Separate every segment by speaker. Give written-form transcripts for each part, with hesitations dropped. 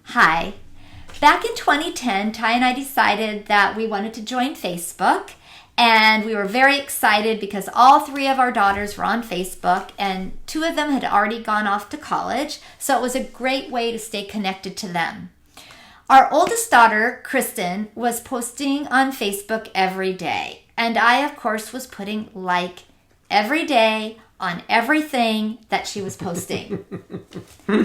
Speaker 1: Hi. Back in 2010, Ty and I decided that we wanted to join Facebook, and we were very excited because all three of our daughters were on Facebook, and two of them had already gone off to college, so it was a great way to stay connected to them. Our oldest daughter, Kristen, was posting on Facebook every day, and I, of course, was putting like every day on everything that she was posting.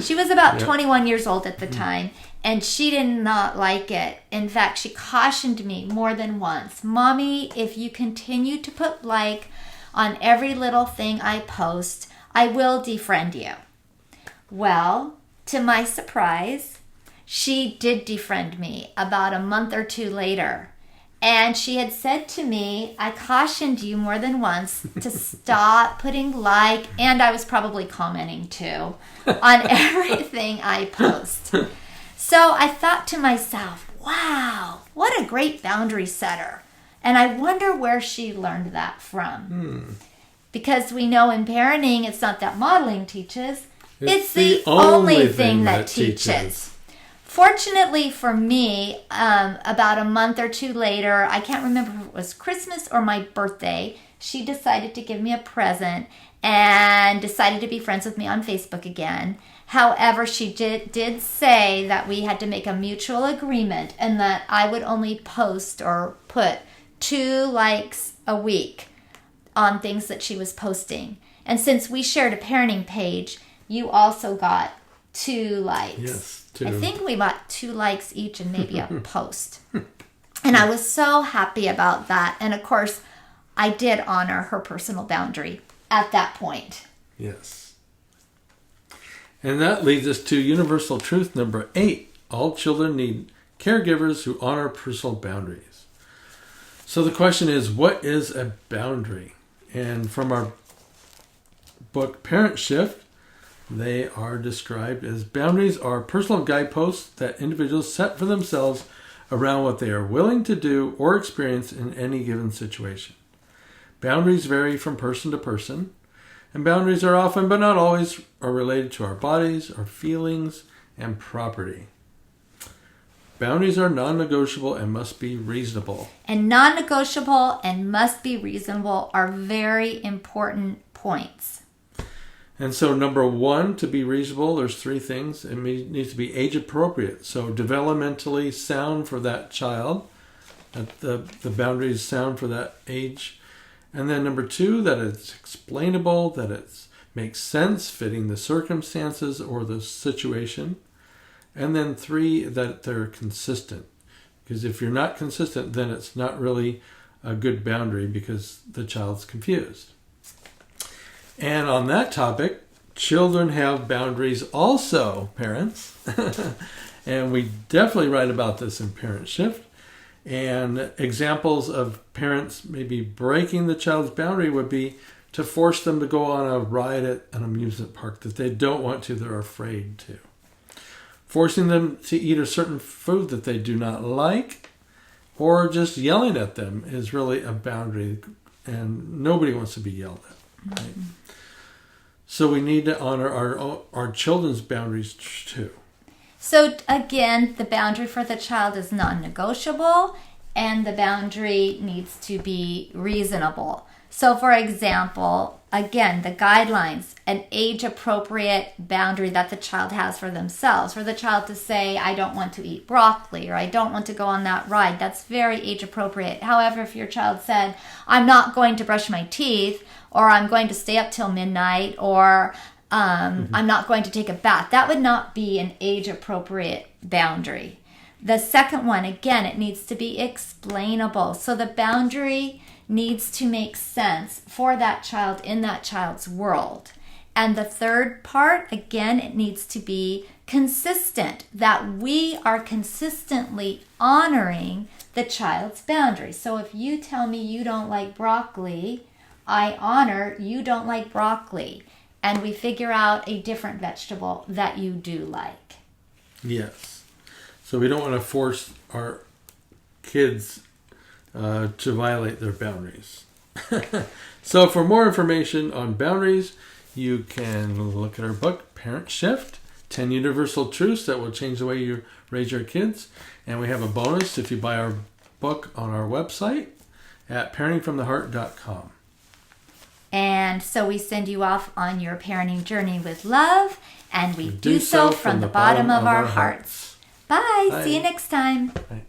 Speaker 1: She was about 21 years old at the time, and she did not like it. In fact, she cautioned me more than once, "Mommy, if you continue to put like on every little thing I post, I will defriend you." Well, to my surprise, she did defriend me about a month or two later. And she had said to me, "I cautioned you more than once to stop putting like," and I was probably commenting too, "on everything I post." So I thought to myself, wow, what a great boundary setter. And I wonder where she learned that from. Because we know in parenting, it's not that modeling teaches, it's the only thing that teaches. Fortunately for me, about a month or two later, I can't remember if it was Christmas or my birthday, she decided to give me a present and decided to be friends with me on Facebook again. However, she did say that we had to make a mutual agreement and that I would only post or put 2 likes a week on things that she was posting. And since we shared a parenting page, you also got 2 likes.
Speaker 2: Yes.
Speaker 1: I think we got 2 likes each and maybe a post. And I was so happy about that. And of course, I did honor her personal boundary at that point.
Speaker 2: Yes. And that leads us to universal truth number 8. All children need caregivers who honor personal boundaries. So the question is, what is a boundary? And from our book, Parent Shift, they are described as boundaries are personal guideposts that individuals set for themselves around what they are willing to do or experience in any given situation. Boundaries vary from person to person, and boundaries are often, but not always, are related to our bodies, our feelings, and property. Boundaries are non-negotiable and must be reasonable.
Speaker 1: And non-negotiable and must be reasonable are very important points.
Speaker 2: And so number 1, to be reasonable, there's 3 things. It needs to be age appropriate. So developmentally sound for that child. That the boundaries sound for that age. And then number 2, that it's explainable, that it makes sense, fitting the circumstances or the situation. And then 3, that they're consistent. Because if you're not consistent, then it's not really a good boundary because the child's confused. And on that topic, children have boundaries also, parents. And we definitely write about this in Parent Shift. And examples of parents maybe breaking the child's boundary would be to force them to go on a ride at an amusement park that they don't want to, they're afraid to. Forcing them to eat a certain food that they do not like, or just yelling at them is really a boundary, and nobody wants to be yelled at. Right? So we need to honor our children's boundaries too.
Speaker 1: So again, the boundary for the child is non-negotiable, and the boundary needs to be reasonable. So for example, again, the guidelines, an age-appropriate boundary that the child has for themselves. For the child to say, "I don't want to eat broccoli," or "I don't want to go on that ride," that's very age-appropriate. However, if your child said, "I'm not going to brush my teeth," or "I'm going to stay up till midnight," or "I'm not going to take a bath," that would not be an age-appropriate boundary. The second one, again, it needs to be explainable. So the boundary needs to make sense for that child in that child's world. And the third part, again, it needs to be consistent, that we are consistently honoring the child's boundaries. So if you tell me you don't like broccoli, I honor you don't like broccoli. And we figure out a different vegetable that you do like.
Speaker 2: Yes. So we don't want to force our kids to violate their boundaries. So for more information on boundaries, you can look at our book, Parent Shift, 10 universal truths that will change the way you raise your kids. And we have a bonus if you buy our book on our website at parentingfromtheheart.com.
Speaker 1: And so we send you off on your parenting journey with love, and we do so from the bottom of our hearts. Bye.
Speaker 2: Bye.
Speaker 1: See you next time.
Speaker 2: Bye.